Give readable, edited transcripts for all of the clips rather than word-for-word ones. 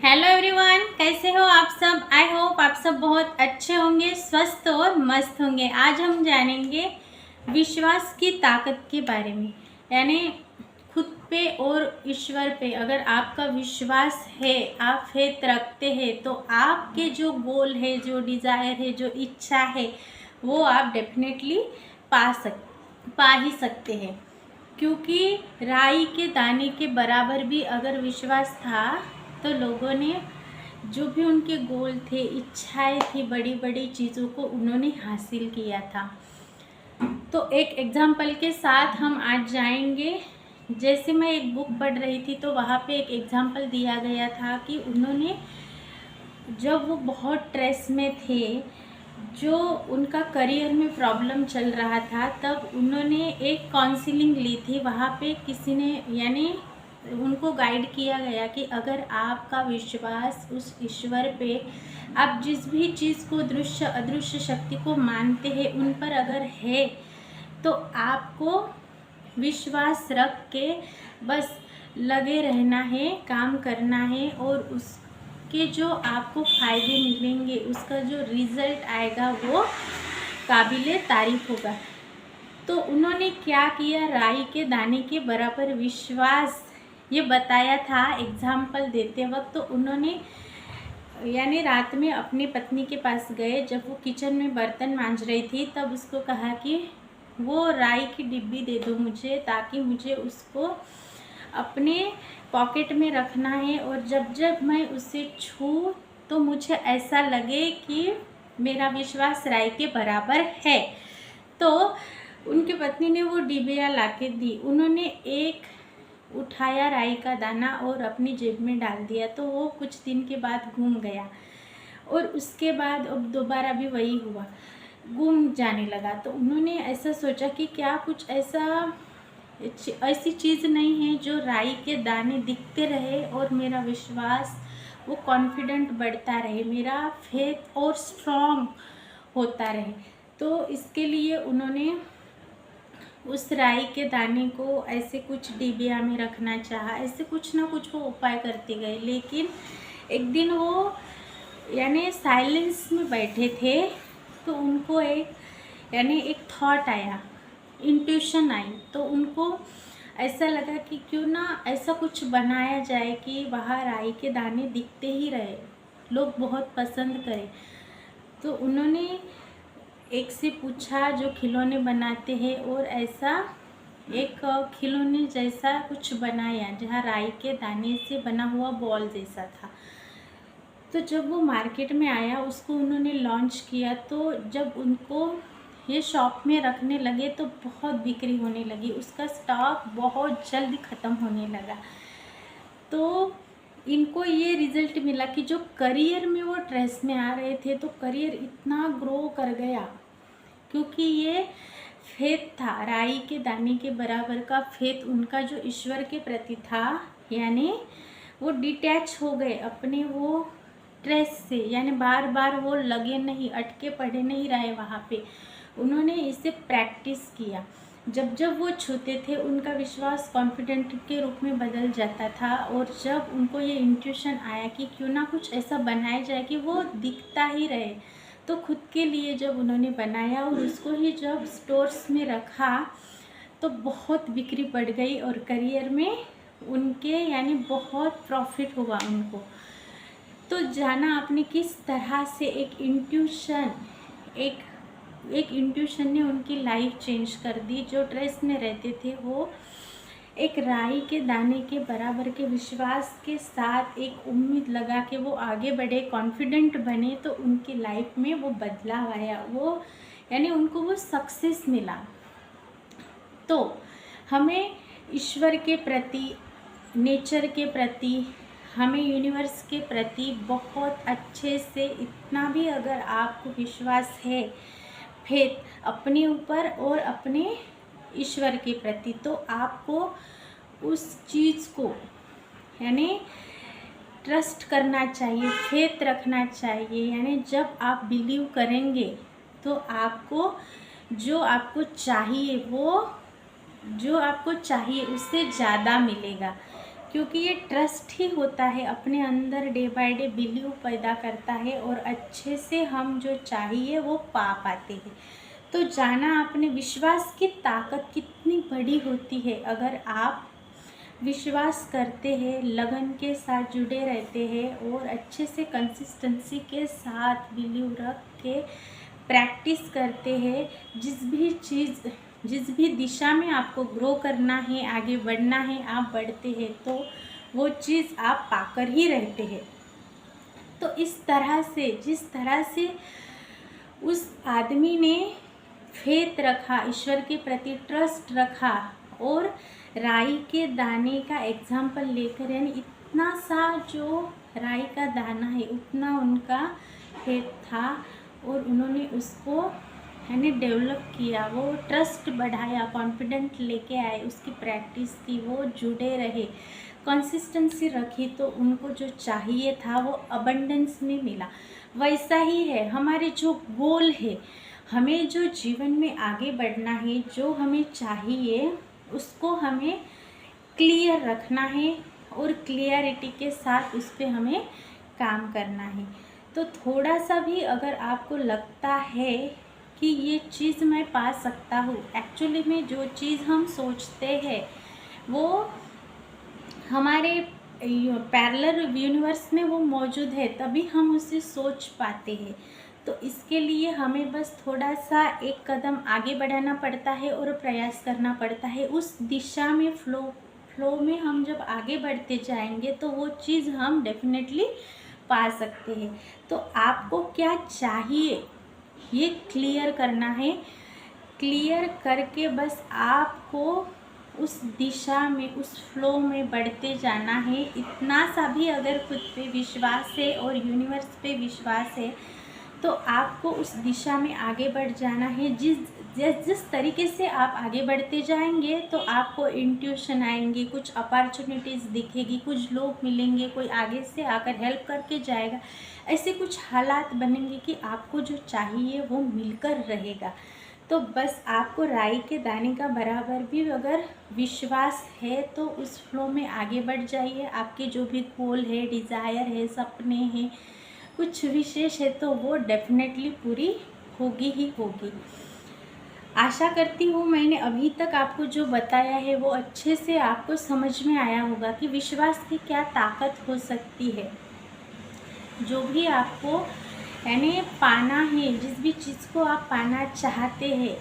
Hello everyone, कैसे हो आप सब। आई होप आप सब बहुत अच्छे होंगे, स्वस्थ और मस्त होंगे। आज हम जानेंगे विश्वास की ताकत के बारे में, यानी खुद पे और ईश्वर पे अगर आपका विश्वास है, आप फेथ रखते हैं, तो आपके जो गोल है, जो डिज़ायर है, जो इच्छा है, वो आप डेफिनेटली पा ही सकते हैं। क्योंकि राई के दाने के बराबर भी अगर विश्वास था तो लोगों ने जो भी उनके गोल थे, इच्छाएं थी, बड़ी बड़ी चीज़ों को उन्होंने हासिल किया था। तो एक एग्जाम्पल के साथ हम आज जाएंगे। जैसे मैं एक बुक पढ़ रही थी तो वहाँ पे एक एग्जाम्पल दिया गया था कि उन्होंने, जब वो बहुत स्ट्रेस में थे, जो उनका करियर में प्रॉब्लम चल रहा था, तब उन्होंने एक काउंसलिंग ली थी। वहाँ पे किसी ने, यानी उनको गाइड किया गया कि अगर आपका विश्वास उस ईश्वर पे, आप जिस भी चीज़ को दृश्य अदृश्य शक्ति को मानते हैं, उन पर अगर है, तो आपको विश्वास रख के बस लगे रहना है, काम करना है, और उसके जो आपको फ़ायदे मिलेंगे, उसका जो रिज़ल्ट आएगा वो काबिले तारीफ़ होगा। तो उन्होंने क्या किया, राई के दाने के बराबर विश्वास ये बताया था एग्जाम्पल देते वक्त। तो उन्होंने, यानी रात में अपनी पत्नी के पास गए, जब वो किचन में बर्तन मांज रही थी, तब उसको कहा कि वो राई की डिब्बी दे दो मुझे, ताकि मुझे उसको अपने पॉकेट में रखना है, और जब जब मैं उसे छूँ तो मुझे ऐसा लगे कि मेरा विश्वास राई के बराबर है। तो उनकी पत्नी ने वो डिबिया लाके दी। उन्होंने एक उठाया राई का दाना और अपनी जेब में डाल दिया, तो वो कुछ दिन के बाद गुम गया, और उसके बाद अब दोबारा भी वही हुआ, गुम जाने लगा। तो उन्होंने ऐसा सोचा कि क्या कुछ ऐसी चीज़ नहीं है जो राई के दाने दिखते रहे और मेरा विश्वास, वो कॉन्फिडेंट बढ़ता रहे, मेरा फेथ और स्ट्रॉन्ग होता रहे। तो इसके लिए उन्होंने उस राई के दाने को ऐसे कुछ डिबिया में रखना चाहा, ऐसे कुछ ना कुछ वो उपाय करते गए। लेकिन एक दिन वो, यानी साइलेंस में बैठे थे, तो उनको एक थॉट आया, इंट्यूशन आई। तो उनको ऐसा लगा कि क्यों ना ऐसा कुछ बनाया जाए कि वहाँ राई के दाने दिखते ही रहे, लोग बहुत पसंद करें। तो उन्होंने एक से पूछा जो खिलौने बनाते हैं, और ऐसा एक खिलौने जैसा कुछ बनाया, जहाँ राई के दाने से बना हुआ बॉल जैसा था। तो जब वो मार्केट में आया, उसको उन्होंने लॉन्च किया। तो जब उनको ये शॉप में रखने लगे तो बहुत बिक्री होने लगी, उसका स्टॉक बहुत जल्द ख़त्म होने लगा। तो इनको ये रिज़ल्ट मिला कि जो करियर में वो स्ट्रेस में आ रहे थे, तो करियर इतना ग्रो कर गया, क्योंकि ये फेथ था, राई के दाने के बराबर का फेथ उनका जो ईश्वर के प्रति था। यानी वो डिटैच हो गए अपने वो स्ट्रेस से, यानी बार बार वो लगे नहीं, अटके पड़े नहीं रहे वहाँ पे। उन्होंने इसे प्रैक्टिस किया। जब जब वो छूते थे, उनका विश्वास कॉन्फिडेंट के रूप में बदल जाता था। और जब उनको ये इंट्यूशन आया कि क्यों ना कुछ ऐसा बनाया जाए कि वो दिखता ही रहे, तो खुद के लिए जब उन्होंने बनाया और उसको ही जब स्टोर्स में रखा, तो बहुत बिक्री बढ़ गई, और करियर में उनके, यानी बहुत प्रॉफिट हुआ उनको। तो जाना आपने किस तरह से एक इंट्यूशन ने उनकी लाइफ चेंज कर दी। जो स्ट्रेस में रहते थे, वो एक राई के दाने के बराबर के विश्वास के साथ एक उम्मीद लगा के वो आगे बढ़े, कॉन्फिडेंट बने, तो उनकी लाइफ में वो बदलाव आया, वो, यानी उनको वो सक्सेस मिला। तो हमें ईश्वर के प्रति, नेचर के प्रति, हमें यूनिवर्स के प्रति बहुत अच्छे से, इतना भी अगर आपको विश्वास है, फेथ अपने ऊपर और अपने ईश्वर के प्रति, तो आपको उस चीज़ को, यानी ट्रस्ट करना चाहिए, फेथ रखना चाहिए। यानी जब आप बिलीव करेंगे तो आपको जो आपको चाहिए, वो जो आपको चाहिए उससे ज़्यादा मिलेगा। क्योंकि ये ट्रस्ट ही होता है, अपने अंदर डे बाय डे बिलीव पैदा करता है और अच्छे से हम जो चाहिए वो पा पाते हैं। तो जाना आपने विश्वास की ताकत कितनी बड़ी होती है। अगर आप विश्वास करते हैं, लगन के साथ जुड़े रहते हैं और अच्छे से कंसिस्टेंसी के साथ बिलीव रख के प्रैक्टिस करते हैं, जिस भी दिशा में आपको ग्रो करना है, आगे बढ़ना है, आप बढ़ते हैं, तो वो चीज़ आप पाकर ही रहते हैं। तो इस तरह से, जिस तरह से उस आदमी ने फेथ रखा, ईश्वर के प्रति ट्रस्ट रखा और राई के दाने का एग्जाम्पल लेकर, यानी इतना सा जो राई का दाना है उतना उनका फेथ था और उन्होंने उसको यानी डेवलप किया, वो ट्रस्ट बढ़ाया, कॉन्फिडेंट लेके आए, उसकी प्रैक्टिस की, वो जुड़े रहे, कंसिस्टेंसी रखी, तो उनको जो चाहिए था वो अबंडेंस में मिला। वैसा ही है हमारे जो गोल है, हमें जो जीवन में आगे बढ़ना है, जो हमें चाहिए उसको हमें क्लियर रखना है और क्लियरिटी के साथ उस पर हमें काम करना है। तो थोड़ा सा भी अगर आपको लगता है कि ये चीज़ मैं पा सकता हूँ, एक्चुअली में जो चीज़ हम सोचते हैं वो हमारे पैरेलल यूनिवर्स में वो मौजूद है, तभी हम उसे सोच पाते हैं। तो इसके लिए हमें बस थोड़ा सा एक कदम आगे बढ़ाना पड़ता है और प्रयास करना पड़ता है। उस दिशा में फ्लो में हम जब आगे बढ़ते जाएंगे तो वो चीज़ हम डेफिनेटली पा सकते हैं। तो आपको क्या चाहिए ये क्लियर करना है, क्लियर करके बस आपको उस दिशा में, उस फ्लो में बढ़ते जाना है। इतना सा भी अगर खुद पे विश्वास है और यूनिवर्स पे विश्वास है तो आपको उस दिशा में आगे बढ़ जाना है। जिस तरीके से आप आगे बढ़ते जाएंगे तो आपको इंट्यूशन आएंगे, कुछ अपॉर्चुनिटीज़ दिखेगी, कुछ लोग मिलेंगे, कोई आगे से आकर हेल्प करके जाएगा, ऐसे कुछ हालात बनेंगे कि आपको जो चाहिए वो मिलकर रहेगा। तो बस आपको राई के दाने का बराबर भी अगर विश्वास है तो उस फ्लो में आगे बढ़ जाइए। आपके जो भी गोल है, डिज़ायर है, सपने हैं, कुछ विशेष है तो वो डेफिनेटली पूरी होगी ही होगी। आशा करती हूँ मैंने अभी तक आपको जो बताया है वो अच्छे से आपको समझ में आया होगा कि विश्वास की क्या ताकत हो सकती है। जो भी आपको यानी पाना है, जिस भी चीज़ को आप पाना चाहते हैं,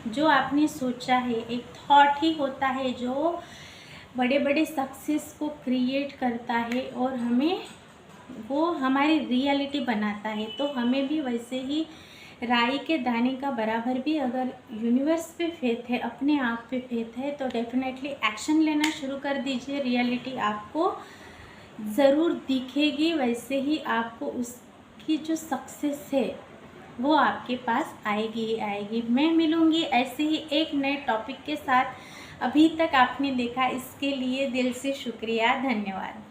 जो आपने सोचा है, एक थॉट ही होता है जो बड़े बड़े सक्सेस को क्रिएट करता है और हमें वो हमारी रियलिटी बनाता है। तो हमें भी वैसे ही राई के दाने का बराबर भी अगर यूनिवर्स पे फेथ है, अपने आप पे फेथ है, तो डेफिनेटली एक्शन लेना शुरू कर दीजिए। रियलिटी आपको ज़रूर दिखेगी, वैसे ही आपको उसकी जो सक्सेस है वो आपके पास आएगी ही आएगी। मैं मिलूँगी ऐसे ही एक नए टॉपिक के साथ। अभी तक आपने देखा इसके लिए दिल से शुक्रिया, धन्यवाद।